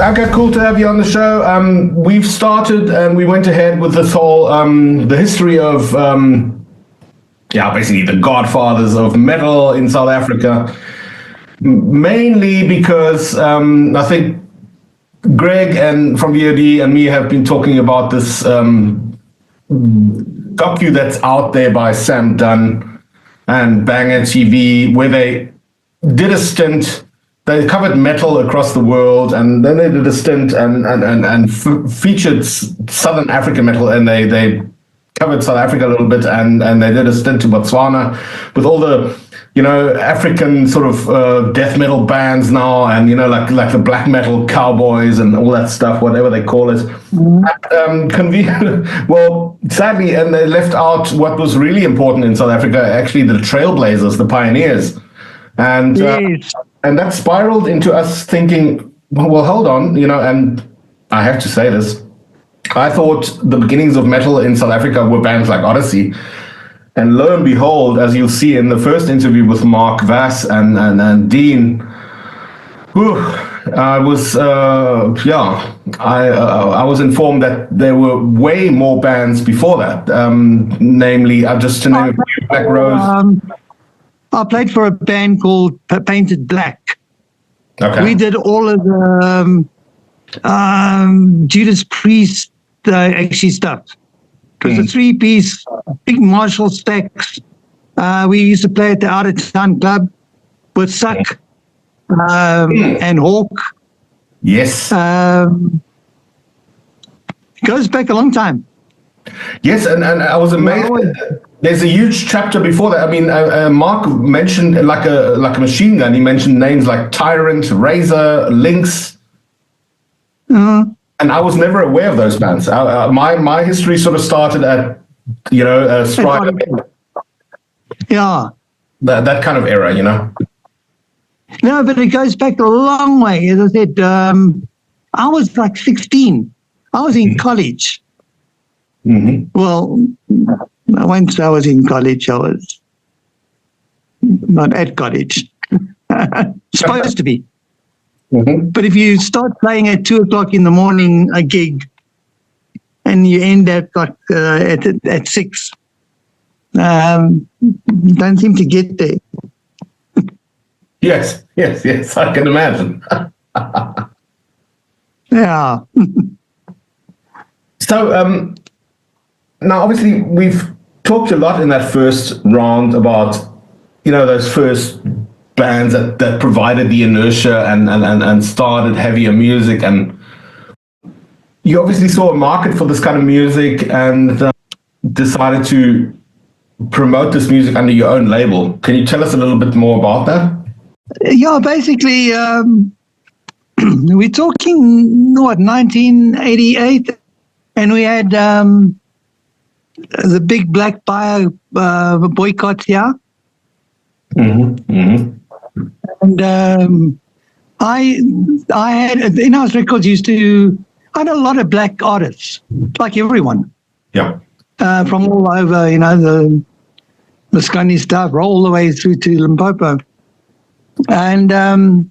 Okay, cool to have you on the show. We've started and we went ahead with this whole the history of basically the godfathers of metal in South Africa, mainly because I think Greg and from VOD and me have been talking about this docu that's out there by Sam Dunn and Banger TV, where they did a stint. They covered metal across the world, and then they did a stint and featured Southern African metal, and they covered South Africa a little bit, and they did a stint to Botswana with all the African sort of death metal bands now, and like the black metal cowboys and all that stuff, whatever they call it. Well, sadly, and they left out what was really important in South Africa, actually the trailblazers, the pioneers, and. Yes. And that spiraled into us thinking, well, hold on, and I have to say this. I thought the beginnings of metal in South Africa were bands like Odyssey. And lo and behold, as you'll see in the first interview with Mark Vass and Dean, I was informed that there were way more bands before that. Namely, just to name a few, Black Rose. I played for a band called Painted Black. Okay. We did all of the Judas Priest actually stuff. It was a 3-piece, big Marshall stacks. We used to play at the Out of Town Club with Suck and Hawk. Yes. It goes back a long time. Yes, and I was amazed. There's a huge chapter before that. I mean, Mark mentioned like a machine gun. He mentioned names like Tyrant, Razor, Lynx. And I was never aware of those bands. My history sort of started at, Stryder. Yeah. That kind of era, No, but it goes back a long way. As I said, I was like 16. I was in college. Mm-hmm. Well, once I was in college, I was not at college. Supposed to be. Mm-hmm. But if you start playing at 2:00 in the morning, a gig, and you end at like at 6, don't seem to get there. Yes, I can imagine. Yeah. So, now obviously we've talked a lot in that first round about, those first bands that provided the inertia and started heavier music, and you obviously saw a market for this kind of music and decided to promote this music under your own label. Can you tell us a little bit more about that? Yeah, basically, we're talking, 1988, and we had the big black buyer boycott here. Mm-hmm. Mm-hmm. And I had, INHOUSE Records I had a lot of black artists, like everyone. Yeah. From all over, the Scunny stuff, all the way through to Limpopo. And and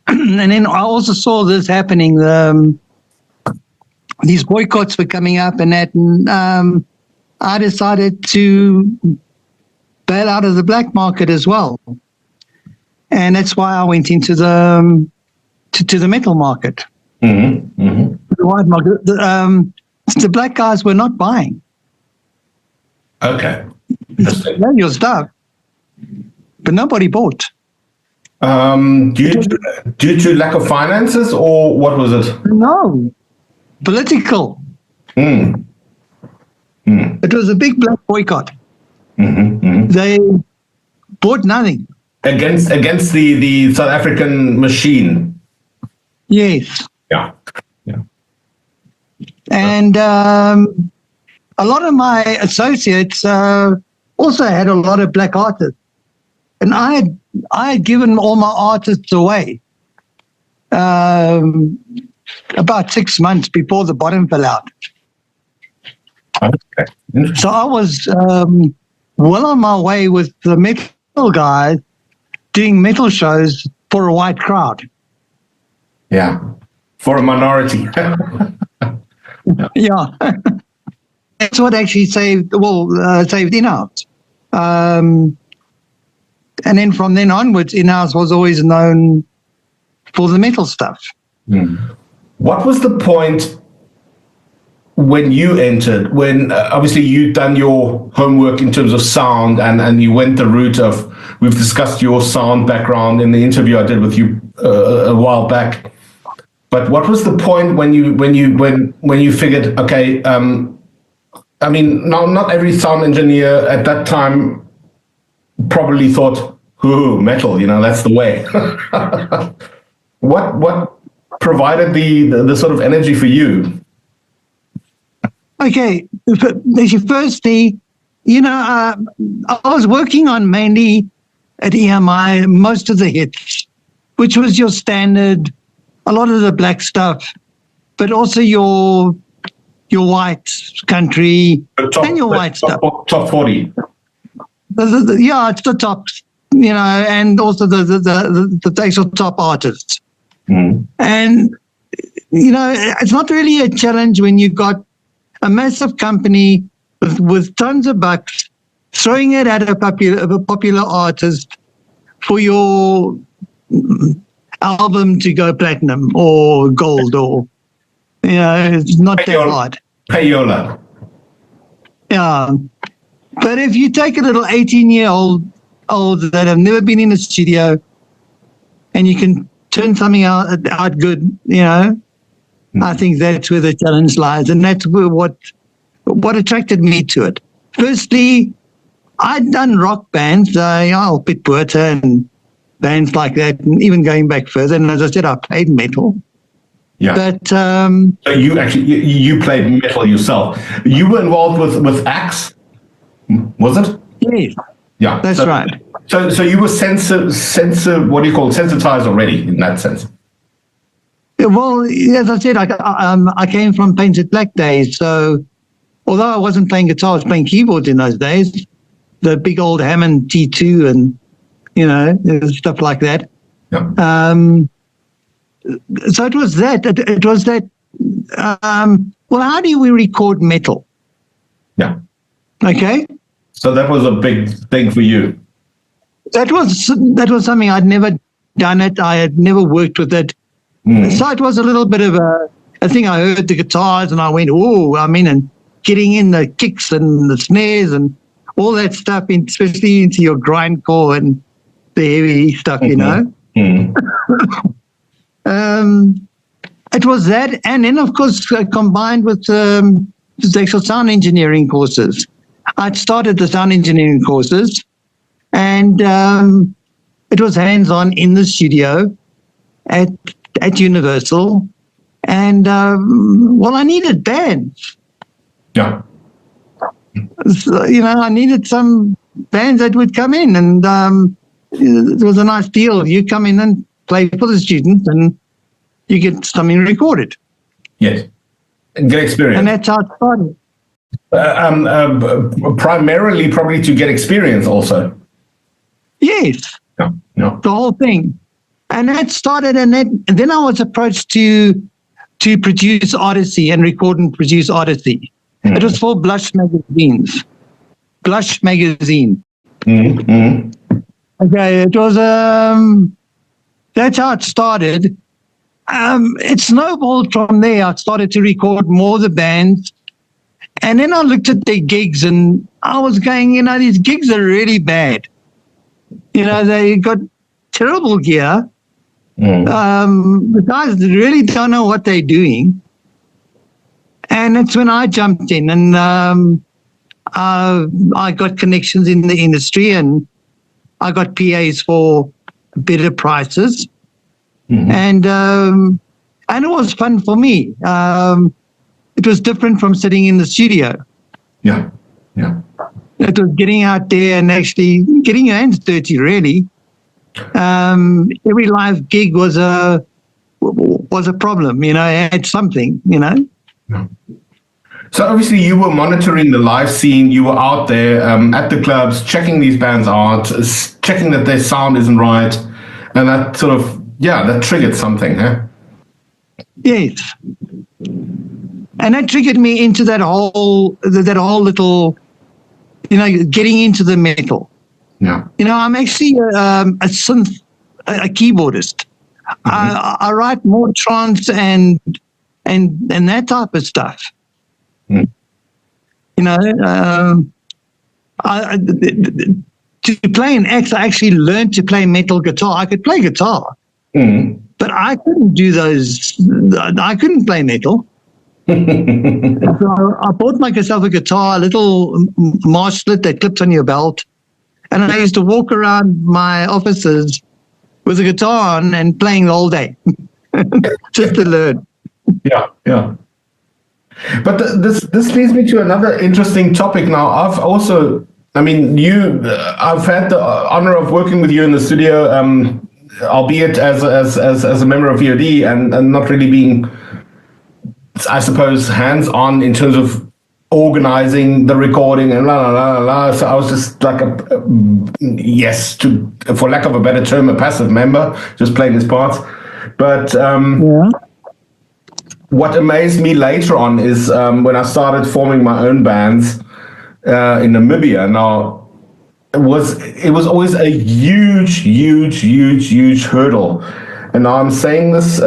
then I also saw this happening. These boycotts were coming up and that, and I decided to bail out of the black market as well. And that's why I went into the to the metal market. Mm-hmm. Mm-hmm. The white market. The black guys were not buying. Okay. Your stuff, but nobody bought. Due to lack of finances, or what was it? No, political. Mm. Mm. It was a big black boycott. Mm-hmm. Mm-hmm. They bought nothing against the South African machine. Yes. Yeah. And a lot of my associates also had a lot of black artists, and I had given all my artists away about 6 months before the bottom fell out. Okay. So I was well on my way with the metal guys doing metal shows for a white crowd. Yeah. For a minority. Yeah. That's what actually saved INHOUSE. And then from then onwards, INHOUSE was always known for the metal stuff. What was the point when you entered, when obviously you'd done your homework in terms of sound and you went the route of, we've discussed your sound background in the interview I did with you a while back. But what was the point when you figured, okay, I mean, not every sound engineer at that time probably thought, ooh, metal, that's the way. What provided the sort of energy for you? Okay, firstly, I was working on mainly at EMI most of the hits, which was your standard, a lot of the black stuff, but also your white country and your white stuff. Top 40. Yeah, it's the tops, and also the actual top artists. And, it's not really a challenge when you got a massive company with tons of bucks throwing it at a popular artist for your album to go platinum or gold, or it's not that hard. Payola. Yeah, but if you take a little 18-year-old that have never been in a studio, and you can turn something out good, I think that's where the challenge lies, and that's where what attracted me to it. Firstly, I'd done rock bands, Pit Porter and bands like that, and even going back further. And as I said, I played metal. Yeah. But so you actually you played metal yourself. You were involved with Axe, was it? Yes. Yeah. That's right. So you were sensitized already in that sense. Well, as I said, I came from Painted Black days. So although I wasn't playing guitar, I was playing keyboards in those days. The big old Hammond T2 and, stuff like that. Yeah. So it was that. It was that. Well, how do we record metal? Yeah. Okay. So that was a big thing for you. That was something I'd never done it. I had never worked with it. So it was a little bit of a thing. I heard the guitars and I went, and getting in the kicks and the snares and all that stuff, especially into your grindcore and the heavy stuff, It was that, and then of course combined with the actual sound engineering courses. I'd started the sound engineering courses, and it was hands-on in the studio at Universal, and I needed bands. Yeah. So, I needed some bands that would come in, and it was a nice deal. You come in and play for the students, and you get something recorded. Yes. Get experience. And that's how it started. Primarily, probably to get experience also. Yes. Yeah. No. The whole thing. And that started, and then I was approached to produce Odyssey and record and produce Odyssey. It was for Blush magazines. Blush magazine. Okay, it was that's how it started. It snowballed from there. I started to record more of the bands, and then I looked at their gigs, and I was going, these gigs are really bad. They got terrible gear. The guys really don't know what they're doing. And it's when I jumped in, and I got connections in the industry, and I got PAs for better prices. And it was fun for me. It was different from sitting in the studio. Yeah, yeah. It was getting out there and actually getting your hands dirty, really. Every live gig was a problem, it had something, Yeah. So obviously you were monitoring the live scene. You were out there at the clubs, checking these bands out, checking that their sound isn't right, and that sort of that triggered something, huh? Yes. And that triggered me into that whole little, getting into the metal. Yeah. I'm actually a synth, a keyboardist. I write more trance and that type of stuff. Mm. To play an axe, I actually learned to play metal guitar. I could play guitar, but I couldn't do those. I couldn't play metal. So I bought myself a guitar, a little marsh split that clips on your belt, and I used to walk around my offices with a guitar on and playing the whole day, just to learn. Yeah, yeah. But this leads me to another interesting topic. Now, I've also, I've had the honor of working with you in the studio, albeit as a member of VOD and not really being, I suppose, hands-on in terms of organizing the recording and la la la la. So I was just like for lack of a better term, a passive member, just playing his parts. But what amazed me later on is when I started forming my own bands in Namibia. Now, it was always a huge hurdle. And now I'm saying this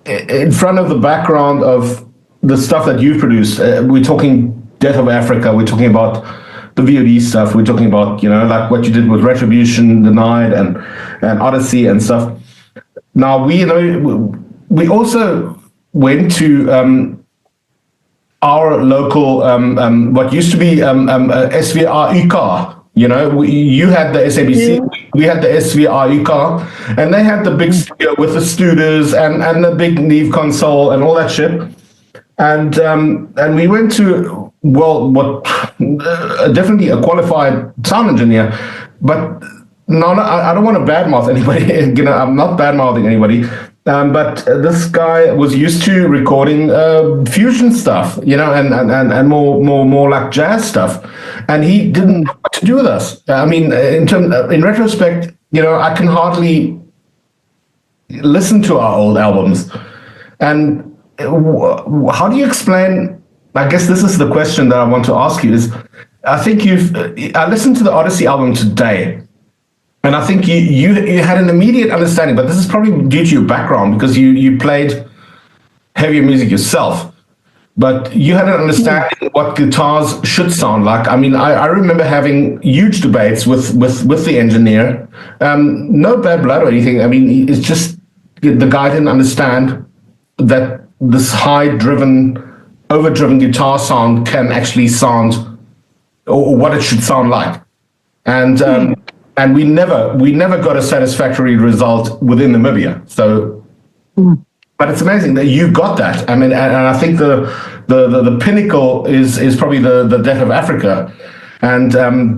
in front of the background of the stuff that you've produced. We're talking Death of Africa. We're talking about the VOD stuff. We're talking about, like what you did with Retribution, Denied, and Odyssey and stuff. Now, we also went to our local, what used to be SVR-UK. You had the SABC, we had the SVR-UK, and they had the big studio with the Stryder and the big Neve console and all that shit. And we went to, definitely a qualified sound engineer, but no, I don't want to badmouth anybody. I'm not badmouthing anybody. But this guy was used to recording fusion stuff, and more like jazz stuff, and he didn't know what to do with us. I mean, in retrospect, I can hardly listen to our old albums. And how do you explain? I guess this is the question that I want to ask you. Is I listened to the Odyssey album today. And I think you had an immediate understanding, but this is probably due to your background because you played heavier music yourself. But you had an understanding what guitars should sound like. I mean, I remember having huge debates with the engineer. No bad blood or anything. I mean, it's just the guy didn't understand that this overdriven guitar sound can actually sound, or what it should sound like. And we never got a satisfactory result within Namibia. So, but it's amazing that you got that. I mean, and I think the pinnacle is probably the Death of Africa. And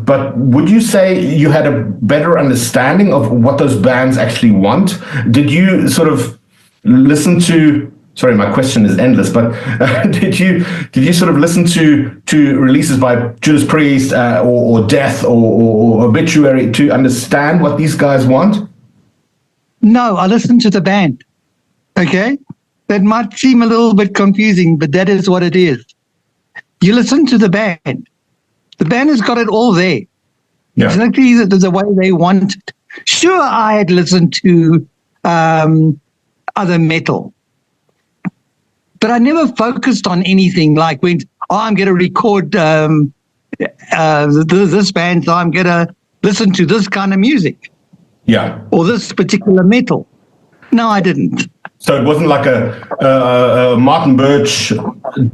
but would you say you had a better understanding of what those bands actually want? Did you sort of listen to? Sorry, my question is endless. But did you sort of listen to releases by Judas Priest or Death or Obituary to understand what these guys want? No, I listened to the band. Okay, that might seem a little bit confusing, but that is what it is. You listen to the band. The band has got it all there. Yeah. Exactly the way they want it. Sure, I had listened to other metal. But I never focused on anything like I'm going to record this band, so I'm going to listen to this kind of music. Yeah. Or this particular metal. No, I didn't. So it wasn't like a Martin Birch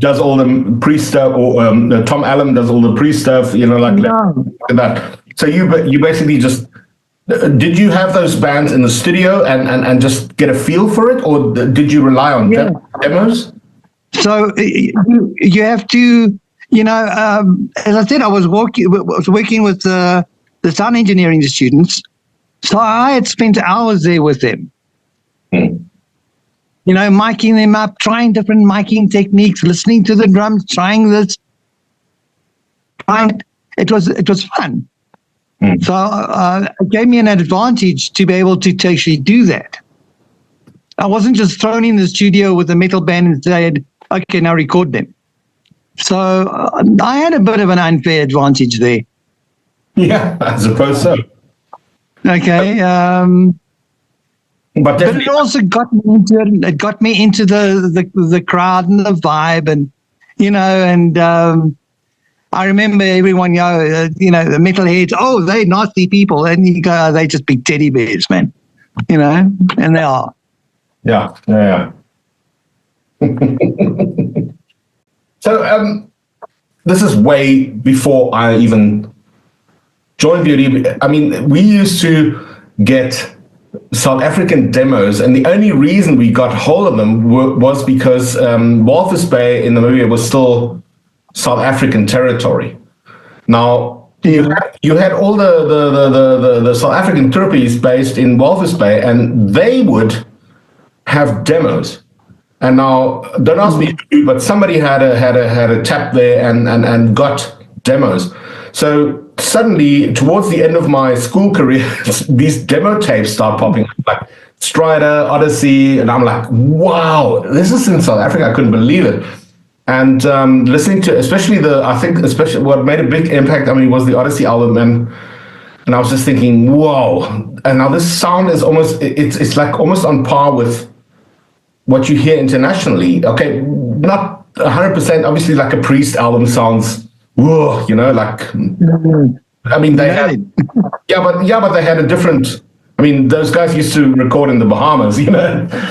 does all the pre-stuff, or Tom Allen does all the pre-stuff, like that. So you basically just, did you have those bands in the studio and just get a feel for it, or did you rely on demos? So you have to, as I said, I was working with the sound engineering students. So I had spent hours there with them, miking them up, trying different miking techniques, listening to the drums, trying this. It was fun. So it gave me an advantage to be able to actually do that. I wasn't just thrown in the studio with a metal band and said, okay, now record them. So I had a bit of an unfair advantage there. Yeah, I suppose so. Okay. But it also got me into it. It got me into the crowd and the vibe, and I remember everyone, the metalheads. Oh, they nasty people, and you go, oh, they just big teddy bears, man. And they are. Yeah. So this is way before I even joined Beauty. I mean, we used to get South African demos, and the only reason we got hold of them was because Walvis Bay in Namibia was still South African territory. Now you had all the South African trippies based in Walvis Bay, and they would have demos. And now, don't ask me, but somebody had a tap there and got demos. So suddenly, towards the end of my school career, these demo tapes start popping up, like Stryder, Odyssey, and I'm like, wow, this is in South Africa. I couldn't believe it. And listening to, especially what made a big impact, was the Odyssey album, and I was just thinking, whoa. And now this sound is it's like almost on par with what you hear internationally. Okay, not 100%. Obviously, like a Priest album sounds, whoa, like. They had, but they had a different. Those guys used to record in the Bahamas,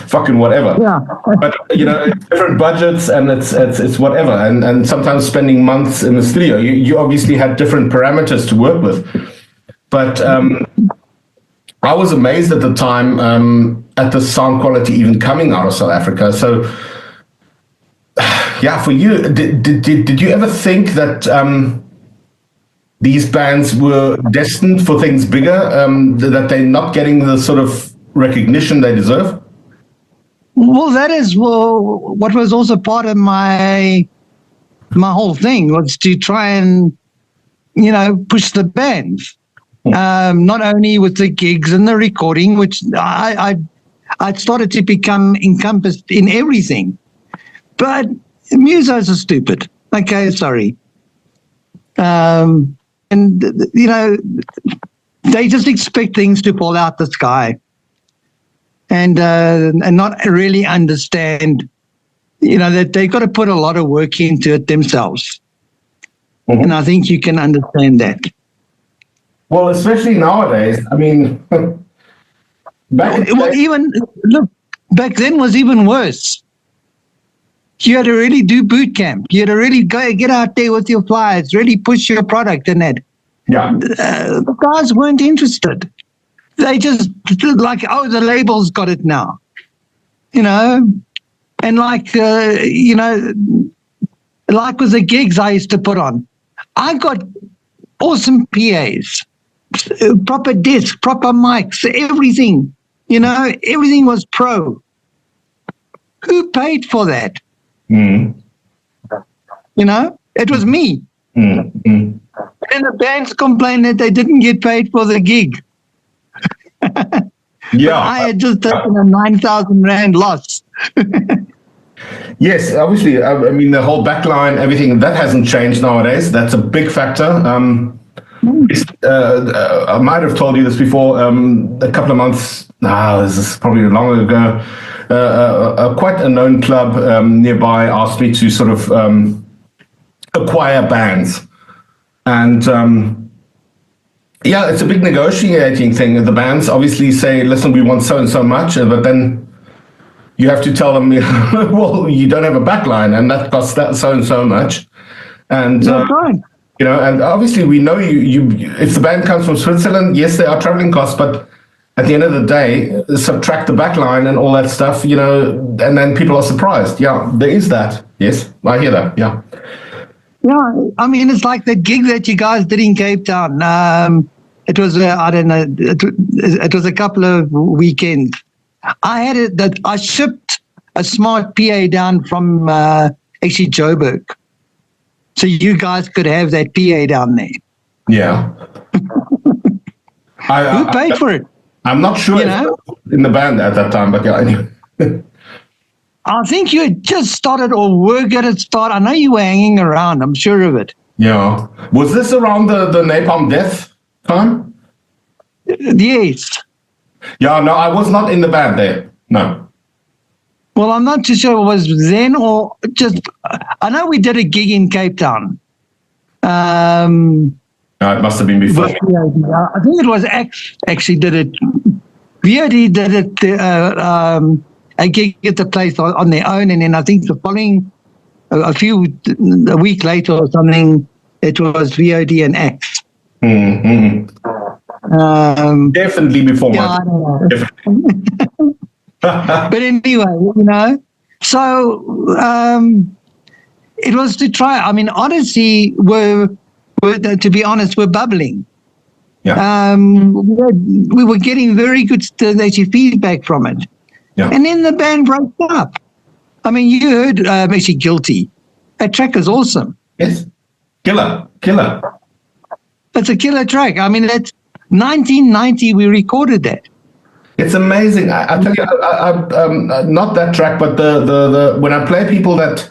fucking whatever. Yeah. But different budgets, and it's whatever, and sometimes spending months in the studio. You obviously had different parameters to work with, but I was amazed at the time at the sound quality even coming out of South Africa. So, yeah, for you, did you ever think that these bands were destined for things bigger, that they're not getting the sort of recognition they deserve? Well, that is what was also part of my whole thing, was to try and, push the bands. Not only with the gigs and the recording, which I started to become encompassed in everything. But musos are stupid. Okay, sorry. And they just expect things to fall out the sky, and not really understand, that they've got to put a lot of work into it themselves. Mm-hmm. And I think you can understand that. Well, especially nowadays. Back then was even worse. You had to really do boot camp. You had to really get out there with your flyers, really push your product and that. Yeah. The guys weren't interested. They just like, oh, the label's got it now. And like, like with the gigs I used to put on, I got awesome PAs, proper disc, proper mics, everything. Everything was pro. Who paid for that? Mm. It was me. Mm. Mm. And the bands complained that they didn't get paid for the gig. Yeah. I had just taken a 9,000 Rand loss. Yes, obviously. The whole backline, everything, that hasn't changed nowadays. That's a big factor. I might have told you this before, a couple of months, this is probably long ago, quite a known club nearby asked me to sort of acquire bands. And it's a big negotiating thing. The bands obviously say, listen, we want so and so much, but then you have to tell them, well, you don't have a backline, and that costs that so and so much. And and obviously we know you if the band comes from Switzerland, yes, there are traveling costs, but at the end of the day, subtract the backline and all that stuff, and then people are surprised. Yeah, there is that. Yes, I hear that. Yeah. Yeah, it's like the gig that you guys did in Cape Town. It was, I don't know, it was a couple of weekends. I shipped a smart PA down from actually Joburg. So you guys could have that PA down there. Yeah. Who paid for it? I'm not sure in the band at that time, but yeah, anyway. I think you had just started or were going to start. I know you were hanging around. I'm sure of it. Yeah. Was this around the Napalm death time? Yes. Yeah, no, I was not in the band there. No. Well, I'm not too sure it was then or just. I know we did a gig in Cape Town. No, it must have been before. I think it was actually did it. VOD did it a gig at the place on their own, and then I think the following a week later or something, it was VOD and X. Mm-hmm. Definitely before yeah, my time. But anyway, so it was to try. I mean, Odyssey were to be honest, were bubbling. Yeah. We were getting very good feedback from it. Yeah. And then the band broke up. I mean, you heard actually Guilty. That track is awesome. Yes. Killer. It's a killer track. I mean, that's 1990 we recorded that. It's amazing. I tell you, not that track, but the when I play people that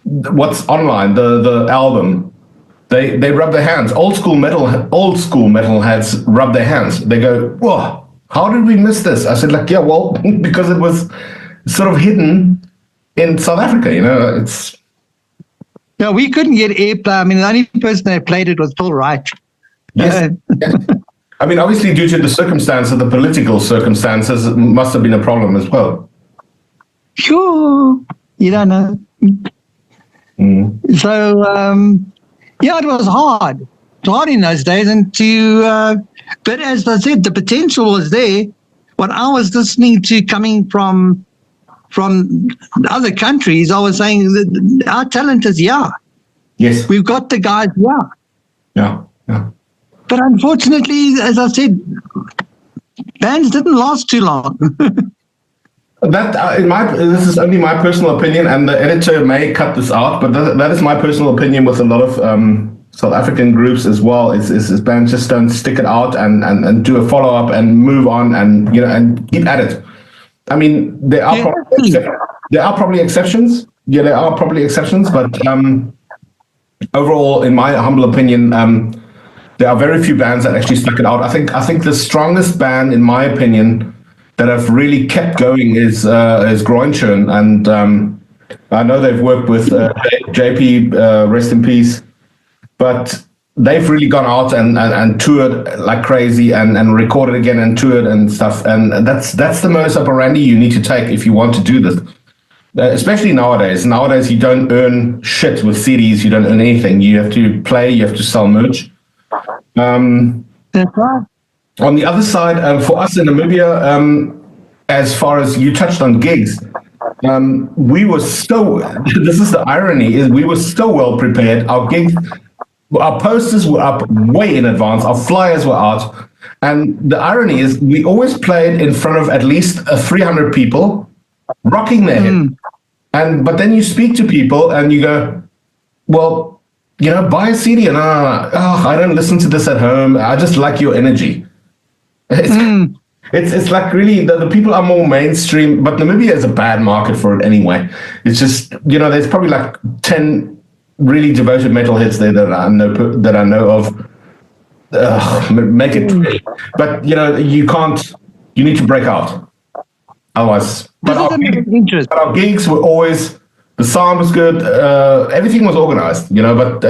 what's online, the album, they rub their hands. Old school metal heads rub their hands. They go, whoa, how did we miss this? I said, like, yeah, well, because it was sort of hidden in South Africa, it's... No, we couldn't get airplay. I mean, the only person that played it was Phil Wright. Yes. Yes. I mean, obviously, due to the circumstances, the political circumstances, it must have been a problem as well. Sure. You don't know. So, yeah, it was hard. It was hard in those days. But as I said, the potential was there. What I was listening to coming from other countries, I was saying that our talent is Yes. We've got the guys, Yeah. But unfortunately, as I said, bands didn't last too long. This is only my personal opinion, and the editor may cut this out, but that is my personal opinion with a lot of South African groups as well. Is bands just don't stick it out and do a follow up and move on and and keep at it. I mean, there are probably exceptions. Yeah, there are probably exceptions, but overall, in my humble opinion, there are very few bands that actually stuck it out. I think the strongest band, in my opinion, that have really kept going is Groinchurn, and I know they've worked with JP, rest in peace, but they've really gone out and toured like crazy and recorded again and toured and stuff, and that's the modus operandi you need to take if you want to do this. Especially nowadays. Nowadays, you don't earn shit with CDs. You don't earn anything. You have to play. You have to sell merch. That's right. On the other side, for us in Namibia, as far as you touched on gigs, we were so, this is the irony, is we were so well prepared. Our gigs, our posters were up way in advance. Our flyers were out. And the irony is we always played in front of at least 300 people rocking their head. But then you speak to people and you go, well, buy a CD, and I don't listen to this at home. I just like your energy. It's like really the people are more mainstream, but Namibia is a bad market for it anyway. It's just there's probably like 10 really devoted metalheads there that I know of. Make it 20. But you can't. You need to break out. Otherwise, but our gigs were always. The sound was good. Everything was organized, but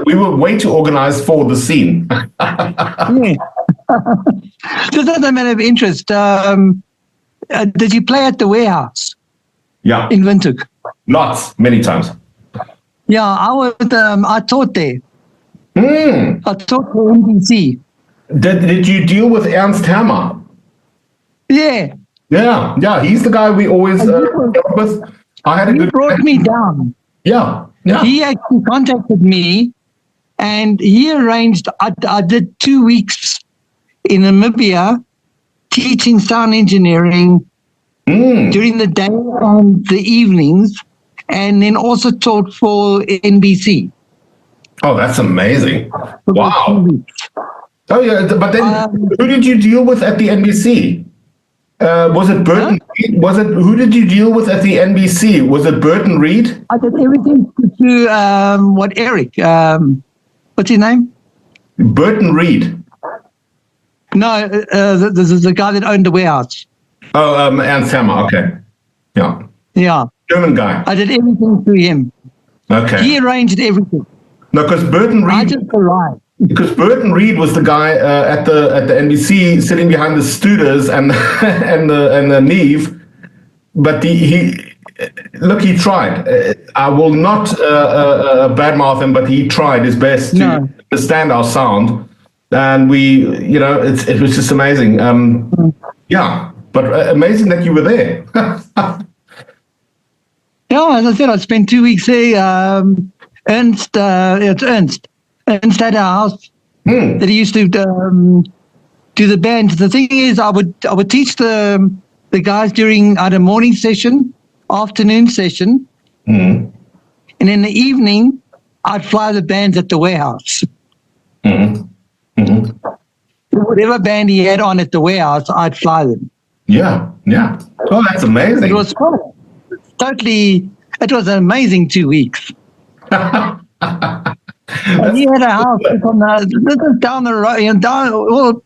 we were way too organized for the scene. Just as a matter of interest, did you play at the warehouse? Yeah. In Windhoek? Many times. Yeah, I taught there. I taught for NBC. Did you deal with Ernst Hammer? Yeah. Yeah. He's the guy we always dealt with. He brought me down. Yeah. He actually contacted me, and he arranged. I did 2 weeks in Namibia teaching sound engineering during the day and the evenings, and then also taught for NBC. Oh, that's amazing! Wow. Oh yeah, but then who did you deal with at the NBC? Was it Burton? Reed? Was it who did you deal with at the NBC? Was it Burton Reed? I did everything to Eric. What's his name? Burton Reed. No, the guy that owned the warehouse. Oh, and Sammer. Okay. Yeah. Yeah. German guy. I did everything to him. Okay. He arranged everything. No, because Burton Reed. I just arrived. Because Burton Reed was the guy at the NBC sitting behind the Stryder and and the Neve, but he tried. I will not badmouth him, but he tried his best to understand our sound, and it was just amazing. Yeah, but amazing that you were there. Yeah, as I said, I spent 2 weeks there. Ernst had a house that he used to do the band. The thing is, I would teach the guys during either morning session, afternoon session, and in the evening, I'd fly the bands at the warehouse. Whatever band he had on at the warehouse, I'd fly them. Yeah. Oh, that's amazing. It was fun. It was an amazing 2 weeks. He had a house down the road,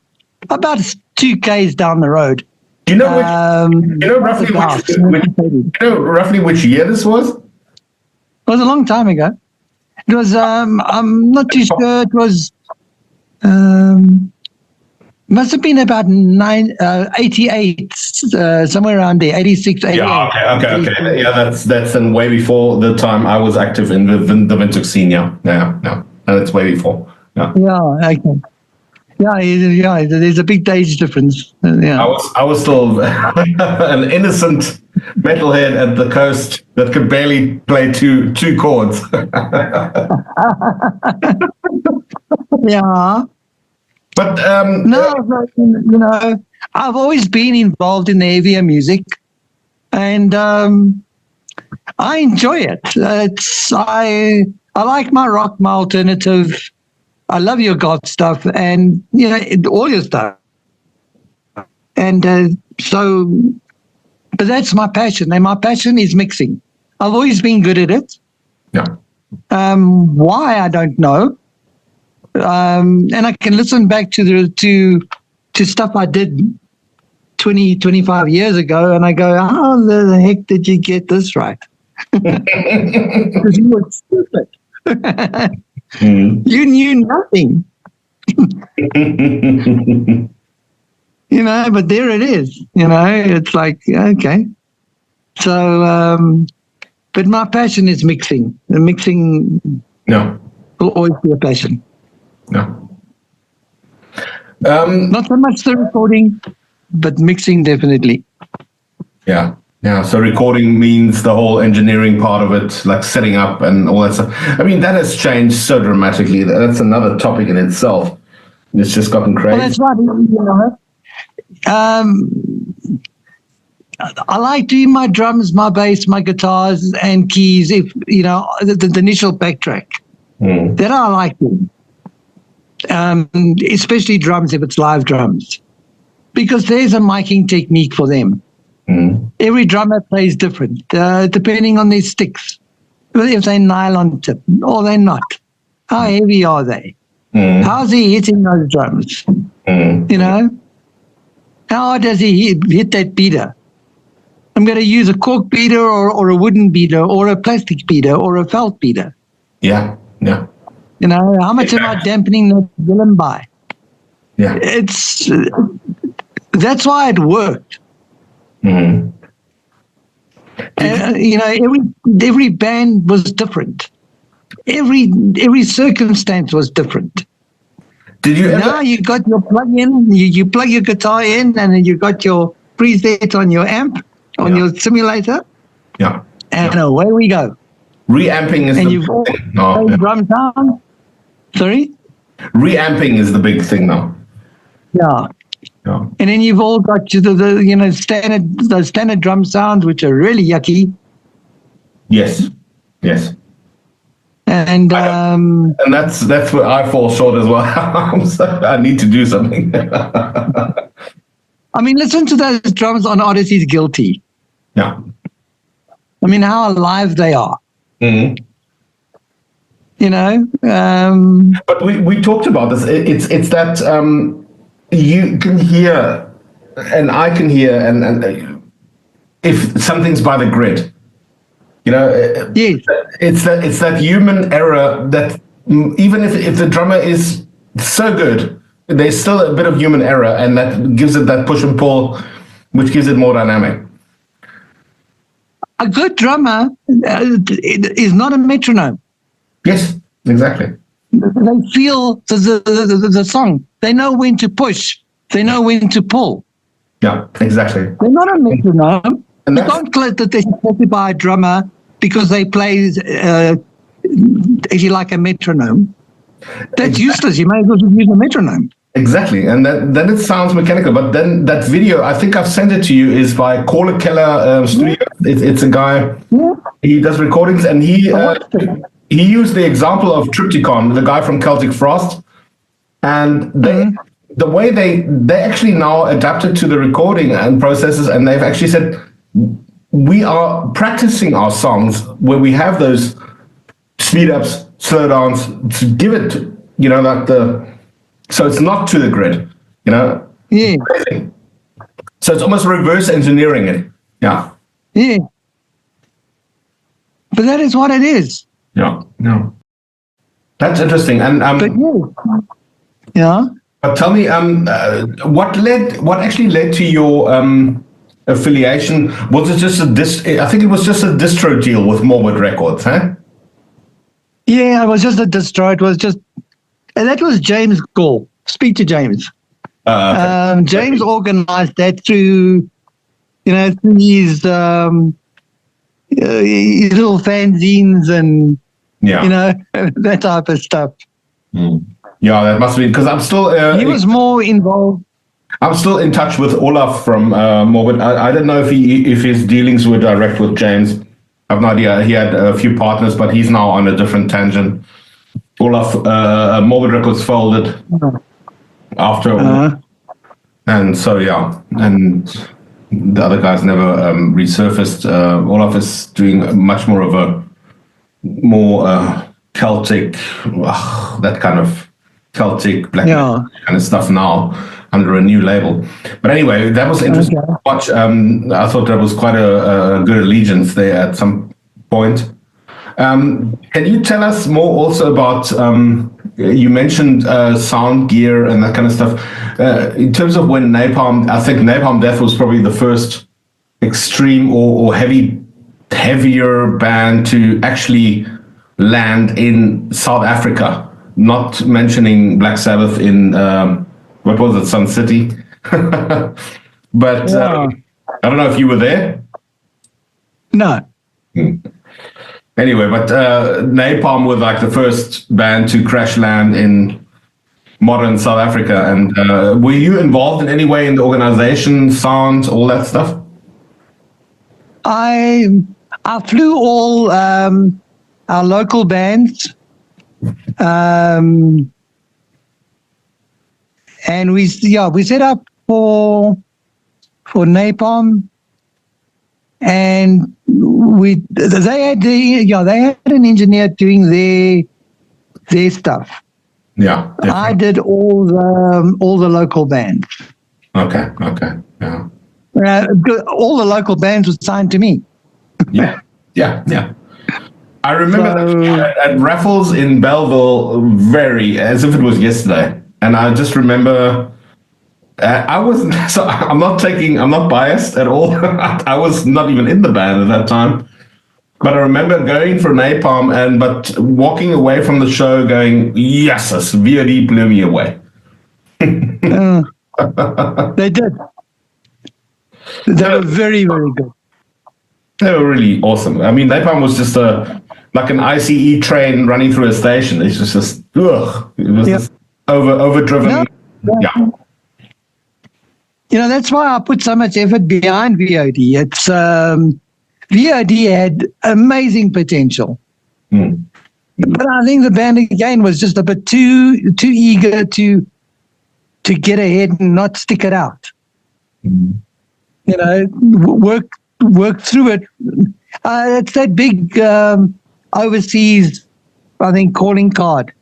about 2 k's down the road. Do you know roughly which year this was? It was a long time ago. It was I'm not too sure. It was must have been about 88, somewhere around there, 86, 88. Yeah, okay. Yeah, that's then way before the time I was active in the Windhoek scene. Yeah, that's way before. Yeah. Yeah, okay. Yeah, there's a big age difference. Yeah. I was still an innocent metalhead at the coast that could barely play two chords. Yeah. But I've always been involved in the heavier music, and I enjoy it. I like my rock, my alternative. I love your God stuff, and all your stuff. And but that's my passion, and my passion is mixing. I've always been good at it. Yeah. Why I don't know. And I can listen back to stuff I did 20, 25 years ago, and I go, how the heck did you get this right? Because you were stupid. You knew nothing. But there it is. It's like, okay. So, but my passion is mixing. The mixing will always be a passion. No. Not so much the recording, but mixing definitely. Yeah. So recording means the whole engineering part of it, like setting up and all that stuff. I mean, that has changed so dramatically. That's another topic in itself. It's just gotten crazy. Well, that's right. I like doing my drums, my bass, my guitars, and keys. If the initial backtrack, that I like doing. Especially drums if it's live drums, because there's a miking technique for them. Every drummer plays different, depending on their sticks. If they're nylon tip or they're not, how heavy are they? How's he hitting those drums? How hard does he hit that beater? I'm going to use a cork beater or a wooden beater or a plastic beater or a felt beater. Yeah. How much am I dampening that villain by? Yeah. That's why it worked. Every band was different. Every circumstance was different. Did you ever? Now you got your plug-in, you plug your guitar in, and then you got your preset on your amp, on your simulator. Yeah. And away we go. Reamping is the big thing now. Drum sound. Sorry? Reamping is the big thing now. Yeah. And then you've all got the standard drum sounds, which are really yucky. Yes. And that's where I fall short as well. So I need to do something. I mean, listen to those drums on Odyssey's Guilty. Yeah. I mean, how alive they are. Mm-hmm. You know? But we talked about this. It's that you can hear, and I can hear, and if something's by the grid, you know, Yes. it's that human error that even if the drummer is so good, there's still a bit of human error, and that gives it that push and pull, which gives it more dynamic. A good drummer is not a metronome. Yes, exactly. They feel the song. They know when to push. They know when to pull. Yeah, exactly. They're not a metronome. And You can't classify a drummer because they play actually like a metronome. That's useless. You may as well just use a metronome. Exactly, and then it sounds mechanical. But then that video, I think I've sent it to you, is by Caller Keller Studio. It's a guy. Yeah. He does recordings, and he used the example of Triptychon, the guy from Celtic Frost, and the way they actually now adapted to the recording and processes, and they've actually said we are practicing our songs where we have those speed ups, slow downs to give it, you know, like so it's not to the grid, you know. Yeah. So it's almost reverse engineering it. Yeah. Yeah. But that is what it is. Yeah. No. That's interesting. And But yeah. But tell me, what actually led to your affiliation? Was it just I think it was just a distro deal with Morbid Records, huh? Yeah, it was just a distro. It was just, and that was James' call. Speak to James. Okay. James organized that through, you know, through his little fanzines and, Yeah. you know, that type of stuff. Mm. Yeah, that must be, because I'm still... he was more involved. I'm still in touch with Olaf from Morbid. I don't know if his dealings were direct with James. I have no idea. He had a few partners, but he's now on a different tangent. Olaf, Morbid Records folded after, and so yeah, and the other guys never resurfaced. Olaf is doing much more of a Celtic, that kind of Celtic black metal kind of stuff now under a new label. But anyway, that was interesting to watch. I thought that was quite a good allegiance there at some point. Can you tell us more also about, you mentioned sound gear and that kind of stuff. In terms of when Napalm, I think Napalm Death was probably the first extreme or heavier band to actually land in South Africa, not mentioning Black Sabbath in, what was it, Sun City? But I don't know if you were there. No. Anyway, but Napalm were like the first band to crash land in modern South Africa. And were you involved in any way in the organization, sound, all that stuff? I flew all our local bands, and we set up for Napalm, and they had an engineer doing their stuff. Yeah, definitely. I did all the local bands. Okay, yeah. All the local bands were signed to me. Yeah. I remember at Raffles in Belleville, as if it was yesterday, and I just remember. I'm not biased at all. I was not even in the band at that time. But I remember going for Napalm but walking away from the show going, yes, VOD blew me away. They did. They were very, very good. They were really awesome. I mean, Napalm was just like an ICE train running through a station. It's just ugh. It was just overdriven. Yeah. You know, that's why I put so much effort behind VOD. It's VOD had amazing potential. But I think the band again was just a bit too eager to get ahead and not stick it out. You know, work through it. It's that big overseas, I think, calling card.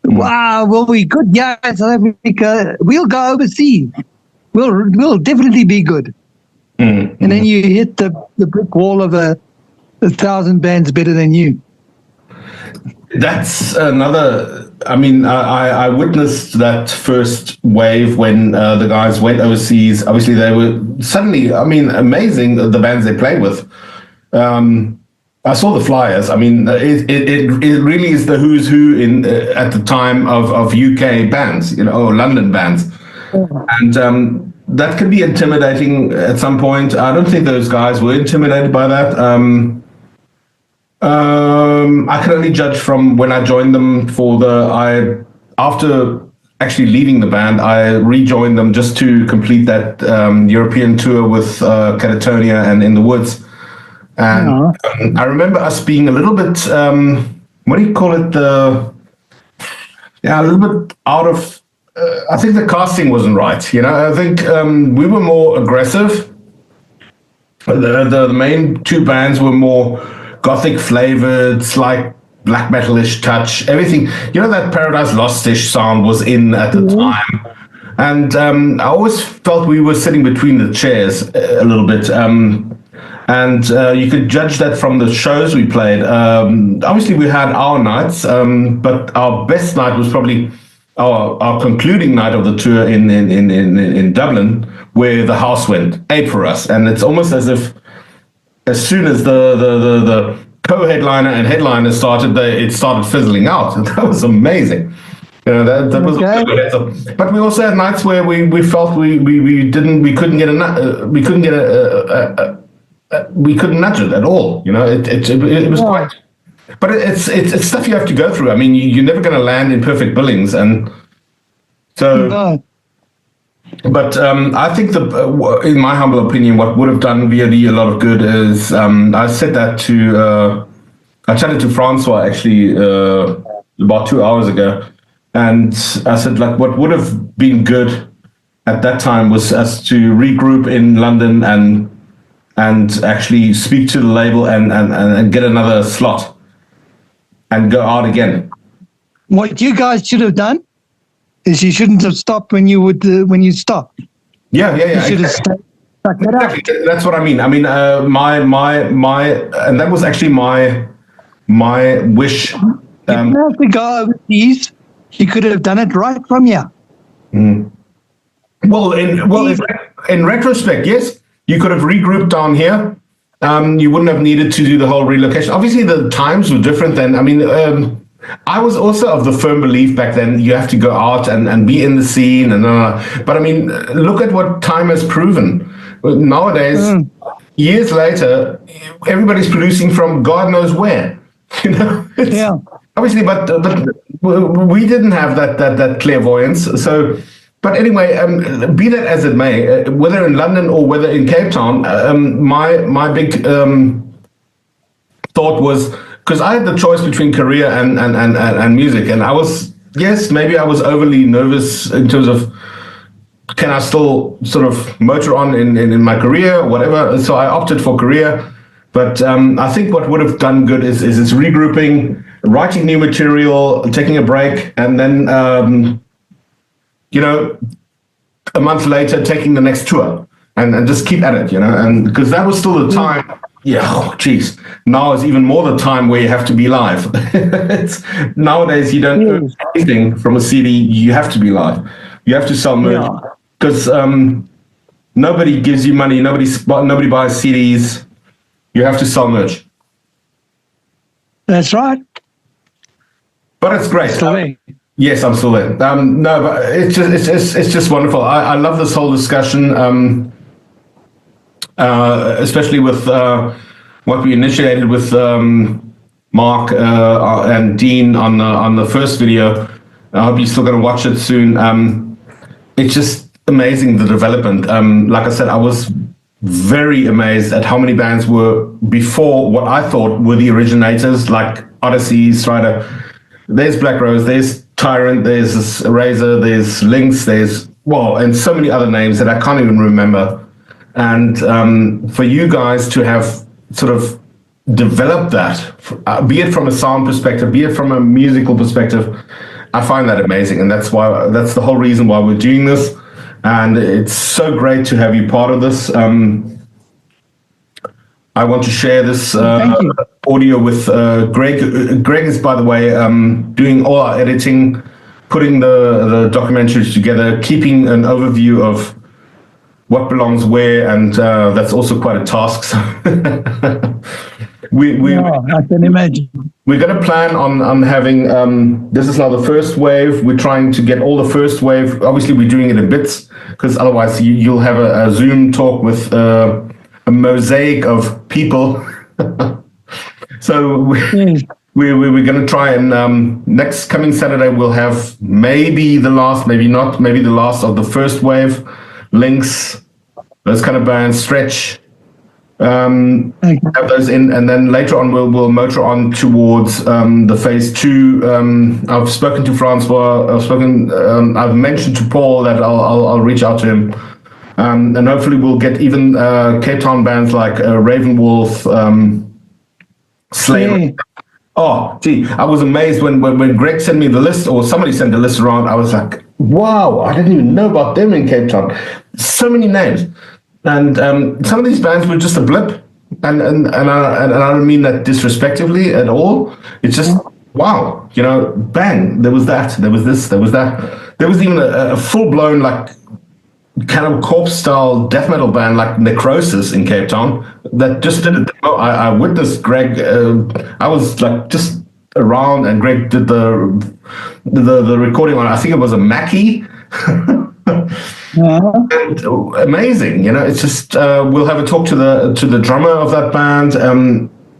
Wow, will we good? Yeah, South Africa. We'll go overseas. We'll definitely be good. And then you hit the brick wall of a 1,000 bands better than you. That's another. I mean, I witnessed that first wave when the guys went overseas. Obviously, they were suddenly, I mean, amazing, the bands they played with. I saw the flyers. I mean, it really is the who's who in at the time of UK bands, you know, or London bands. And that could be intimidating at some point. I don't think those guys were intimidated by that. I can only judge from when I joined them after actually leaving the band, I rejoined them just to complete that European tour with Catatonia and In the Woods. And I remember us being a little bit, what do you call it? A little bit out of, I think the casting wasn't right. You know, I think we were more aggressive. The main two bands were more gothic flavored, slight black metalish touch, everything. You know, that Paradise Lost-ish sound was in at the time. And I always felt we were sitting between the chairs a little bit. And you could judge that from the shows we played. Obviously, we had our nights, but our best night was probably our concluding night of the tour in Dublin, where the house went ape for us. And it's almost as if as soon as the co-headliner and headliner started, it started fizzling out. That was amazing. You know, that was okay. But we also had nights where we felt we couldn't nudge it at all. You know, it was quite. But it's stuff you have to go through. I mean, you're never going to land in perfect billings, and so. No. But I think in my humble opinion, what would have done VOD a lot of good is I said that I chatted to Francois actually about 2 hours ago, and I said, like, what would have been good at that time was us to regroup in London and actually speak to the label and get another slot and go out again. What you guys should have done is you shouldn't have stopped when you stopped. Yeah. You should have stuck it out. Exactly. That's what I mean. I mean, my, and that was actually my wish. You didn't have to go overseas. You could have done it right from here. Well, in retrospect, yes, you could have regrouped down here. You wouldn't have needed to do the whole relocation. Obviously, the times were different then. I mean, I was also of the firm belief back then you have to go out and be in the scene. But I mean, look at what time has proven. Nowadays, years later, everybody's producing from God knows where. You know, obviously, but we didn't have that clairvoyance. So, but anyway, be that as it may, whether in London or whether in Cape Town, my big thought was, because I had the choice between career and music, and I was, yes, maybe I was overly nervous in terms of, can I still sort of motor on in my career, whatever. So I opted for career. But I think what would have done good is regrouping, writing new material, taking a break, and then, you know, a month later, taking the next tour and just keep at it, you know, and because that was still the time. Yeah, oh, geez. Now is even more the time where you have to be live. Nowadays, you don't earn anything from a CD. You have to be live. You have to sell merch because nobody gives you money. Nobody buys CDs. You have to sell merch. That's right. But it's great. Still there. Yes, I'm still there. No, but it's just wonderful. I love this whole discussion. Especially with what we initiated with Mark and Dean on the first video. I hope you're still going to watch it soon. It's just amazing, the development. Like I said, I was very amazed at how many bands were before what I thought were the originators, like Odyssey, Stryder. There's Black Rose, there's Tyrant, there's Razor, there's Lynx, there's well, and so many other names that I can't even remember. And for you guys to have sort of developed that, be it from a sound perspective, be it from a musical perspective, I find that amazing. And that's the whole reason why we're doing this. And it's so great to have you part of this. I want to share this audio with Greg. Greg is, by the way, doing all our editing, putting the documentaries together, keeping an overview of what belongs where, and that's also quite a task. So I can imagine. We're going to plan on having, this is now the first wave. We're trying to get all the first wave. Obviously, we're doing it in bits, because otherwise you'll have a Zoom talk with a mosaic of people. So we're going to try and next coming Saturday, we'll have maybe the last, maybe not, maybe the last of the first wave. Lynx, those kind of bands, Stretch, have those in, and then later on we'll motor on towards the phase 2. I've spoken to Francois. I've mentioned to Paul that I'll reach out to him, and hopefully we'll get even Cape Town bands like Ravenwolf, Slayer. Oh, gee, I was amazed when Greg sent me the list, or somebody sent the list around. I was like, wow, I didn't even know about them in Cape Town. So many names. And some of these bands were just a blip. And I don't mean that disrespectively at all. It's just, wow, bang, there was that, there was this, there was that. There was even a full-blown, like, kind of corpse-style death metal band like Necrosis in Cape Town that just did it. I witnessed Greg. I was like just around, and Greg did the recording on. I think it was a Mackie. And amazing, It's just we'll have a talk to the drummer of that band.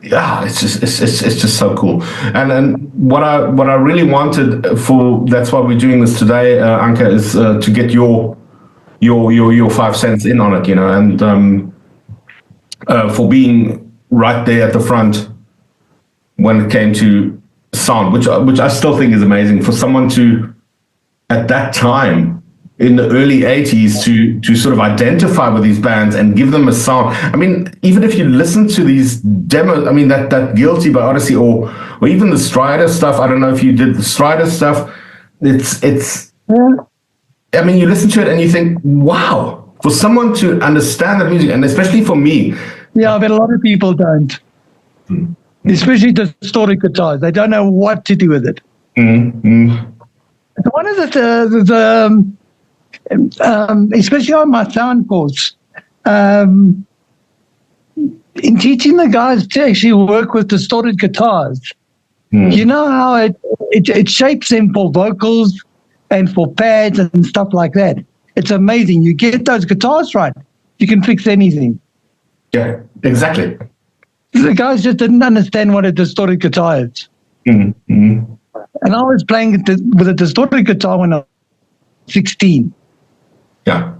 It's just so cool. And what I really wanted that's why we're doing this today, Anka, is to get your 5 cents in on it, and for being right there at the front when it came to sound, which I still think is amazing for someone to, at that time in the early 80s, to sort of identify with these bands and give them a sound. I mean, even if you listen to these demos, I mean, that Guilty by Odyssey, or even the Stryder stuff. I don't know if you did the Stryder stuff. It's. I mean, you listen to it and you think, wow, for someone to understand the music, and especially for me. Yeah, but a lot of people don't. Especially distorted guitars. They don't know what to do with it. One of the especially on my sound course, in teaching the guys to actually work with distorted guitars, you know how it shapes them for vocals and for pads and stuff like that. It's amazing. You get those guitars right, you can fix anything. Yeah, exactly. The guys just didn't understand what a distorted guitar is. And I was playing with a distorted guitar when I was 16. Yeah.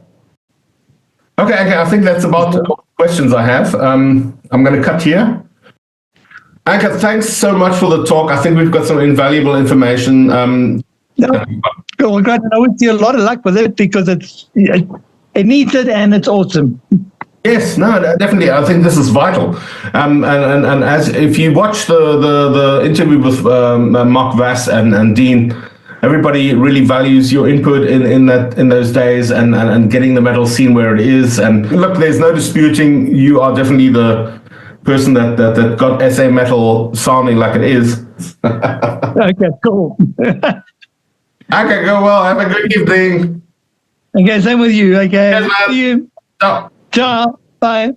Okay, I think that's about the questions I have. I'm going to cut here. Anka, thanks so much for the talk. I think we've got some invaluable information. Well, great. I wish you a lot of luck with it, because it needs it and it's awesome. Yes, no, definitely. I think this is vital. And as if you watch the interview with Mark Vass and Dean, everybody really values your input in those days and getting the metal scene where it is. And look, there's no disputing you are definitely the person that got SA metal sounding like it is. Okay, cool. Okay, go well. Have a good evening. Okay, same with you. Okay. Yes, see you. Ciao. Ciao. Bye.